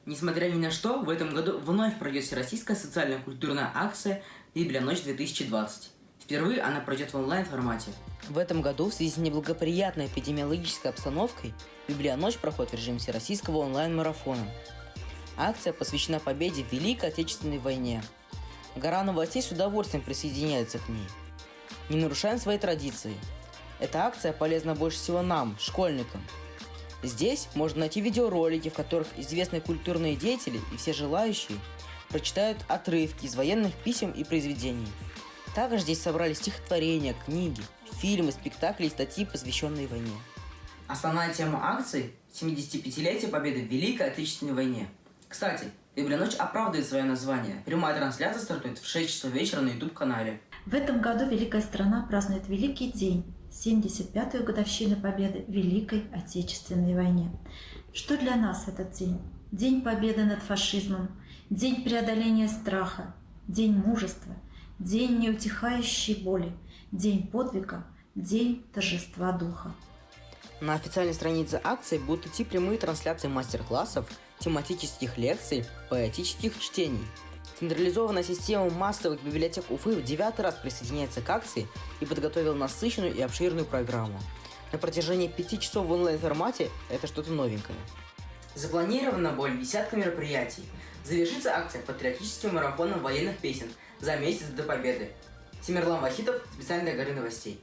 Несмотря ни на что, в этом году вновь пройдет всероссийская социально-культурная акция «Библионочь-2020». Впервые она пройдет в онлайн-формате. В этом году в связи с неблагоприятной эпидемиологической обстановкой «Библионочь» проходит в режиме всероссийского онлайн-марафона. Акция посвящена победе в Великой Отечественной войне. Гора новостей с удовольствием присоединяется к ней. Не нарушаем свои традиции. Эта акция полезна больше всего нам, школьникам. Здесь можно найти видеоролики, в которых известные культурные деятели и все желающие прочитают отрывки из военных писем и произведений. Также здесь собрались стихотворения, книги, фильмы, спектакли и статьи, посвященные войне. Основная тема акции – 75-летие победы в Великой Отечественной войне. Кстати, «Библионочь» оправдывает свое название. Прямая трансляция стартует в 6 часов вечера на YouTube-канале. В этом году великая страна празднует Великий день, 75-ю годовщину победы в Великой Отечественной войне. Что для нас этот день? День победы над фашизмом, день преодоления страха, день мужества, день неутихающей боли, день подвига, день торжества духа. На официальной странице акции будут идти прямые трансляции мастер-классов, тематических лекций, поэтических чтений. Централизованная система массовых библиотек Уфы в 9-й раз присоединяется к акции и подготовила насыщенную и обширную программу. На протяжении 5 часов в онлайн-формате это что-то новенькое. Запланировано более десятка мероприятий. Завершится акция патриотическим марафоном военных песен за месяц до победы. Тимирлан Вахитов, специально для Горы новостей.